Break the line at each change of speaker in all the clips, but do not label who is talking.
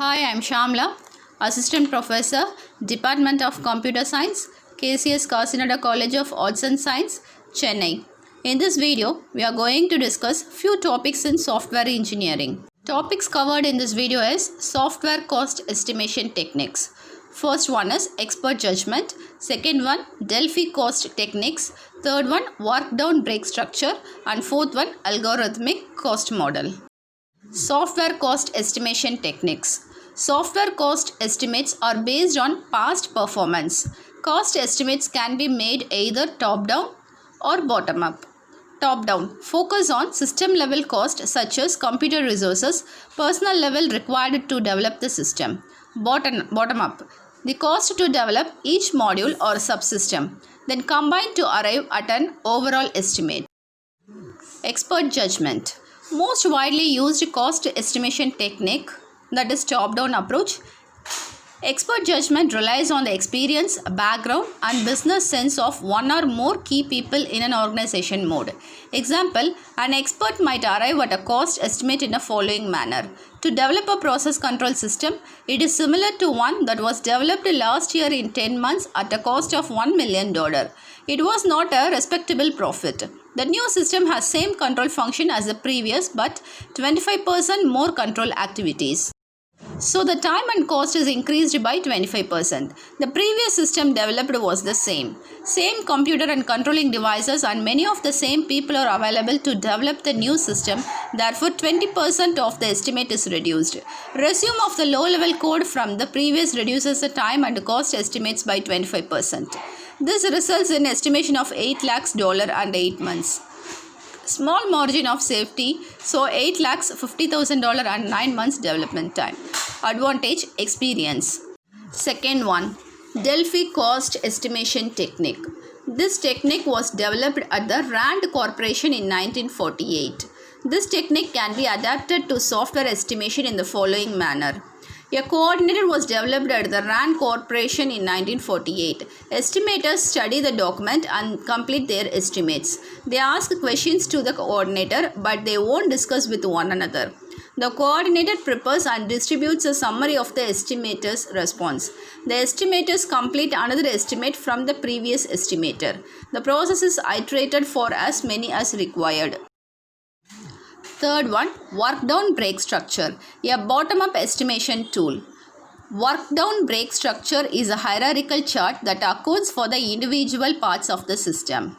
Hi, I'm Shamla, Assistant Professor, Department of Computer Science, KCS Kasinada College of Arts and Science, Chennai. In this video, we are going to discuss few topics in software engineering. Topics covered in this video is software cost estimation techniques. First one is expert judgment, second one Delphi cost techniques, third one work down break structure, and fourth one algorithmic cost model. Software cost estimation techniques. Software cost estimates are based on past performance. Cost estimates can be made either top-down or bottom-up. Top-down focus on system level cost such as computer resources, personnel level required to develop the system. Bottom-up the cost to develop each module or subsystem, then combine to arrive at an overall estimate. Expert judgment. Most widely used cost estimation technique, that is top-down approach. Expert judgment relies on the experience, background and business sense of one or more key people in an organization mode. Example, an expert might arrive at a cost estimate in the following manner. To develop a process control system, it is similar to one that was developed last year in 10 months at a cost of $1 million. It was not a respectable profit. The new system has same control function as the previous but 25% more control activities. So the time and cost is increased by 25%. The previous system developed was the same. Same computer and controlling devices and many of the same people are available to develop the new system. Therefore, 20% of the estimate is reduced. Resume of the low-level code from the previous reduces the time and cost estimates by 25%. This results in estimation of $8 lakhs and 8 months. Small margin of safety, so $8 lakhs $50,000 and 9 months development time. Advantage, experience. Second one, Delphi cost estimation technique. This technique was developed at the Rand Corporation in 1948. This technique can be adapted to software estimation in the following manner. A coordinator was developed at the Rand Corporation in 1948. Estimators study the document and complete their estimates. They ask questions to the coordinator, but they won't discuss with one another. The coordinator prepares and distributes a summary of the estimator's response. The estimators complete another estimate from the previous estimator. The process is iterated for as many as required. Third one, work down break structure, a bottom-up estimation tool. Work down break structure is a hierarchical chart that accounts for the individual parts of the system.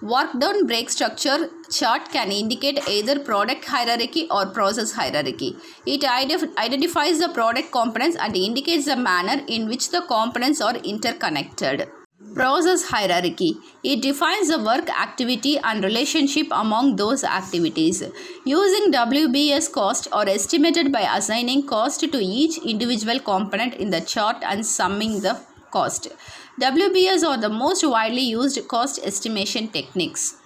Work down break structure chart can indicate either product hierarchy or process hierarchy. It identifies the product components and indicates the manner in which the components are interconnected. Process hierarchy. It defines the work activity and relationship among those activities. Using WBS cost or estimated by assigning cost to each individual component in the chart and summing the cost. WBS are the most widely used cost estimation techniques.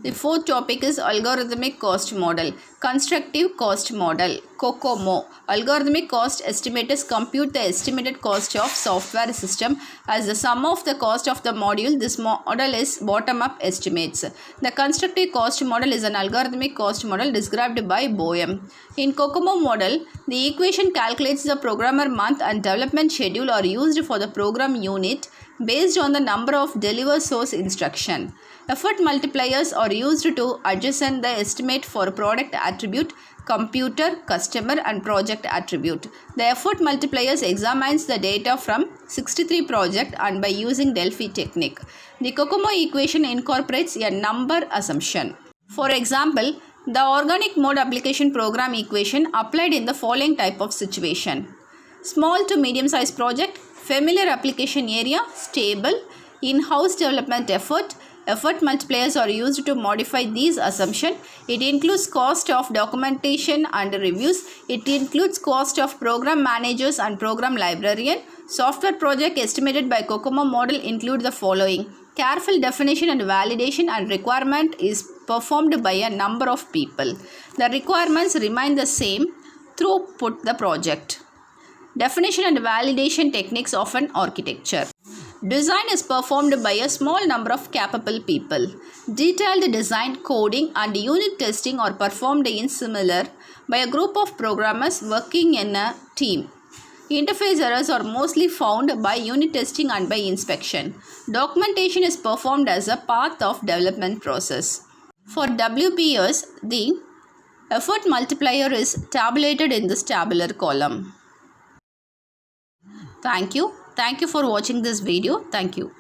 The fourth topic is algorithmic cost model. Constructive cost model, COCOMO. Algorithmic cost estimators compute the estimated cost of software system as the sum of the cost of the module. This model is bottom-up estimates. The constructive cost model is an algorithmic cost model described by Boehm. In COCOMO model, the equation calculates the programmer month and development schedule are used for the program unit based on the number of deliver source instruction. Effort multipliers are used to adjust the estimate for product attribute, computer, customer and project attribute. The effort multipliers examines the data from 63 projects and by using Delphi technique. The COCOMO equation incorporates a number assumption. For example, the organic mode application program equation applied in the following type of situation. Small to medium size project, familiar application area, stable, in-house development effort. Effort multipliers are used to modify these assumptions. It includes cost of documentation and reviews. It includes cost of program managers and program librarian. Software project estimated by COCOMO model include the following. Careful definition and validation and requirement is performed by a number of people. The requirements remain the same throughout the project. Definition and validation techniques of an architecture. Design is performed by a small number of capable people. Detailed design, coding, and unit testing are performed in similar by a group of programmers working in a team. Interface errors are mostly found by unit testing and by inspection. Documentation is performed as a part of development process. For WPS, the effort multiplier is tabulated in this tabular column. Thank you. Thank you for watching this video. Thank you.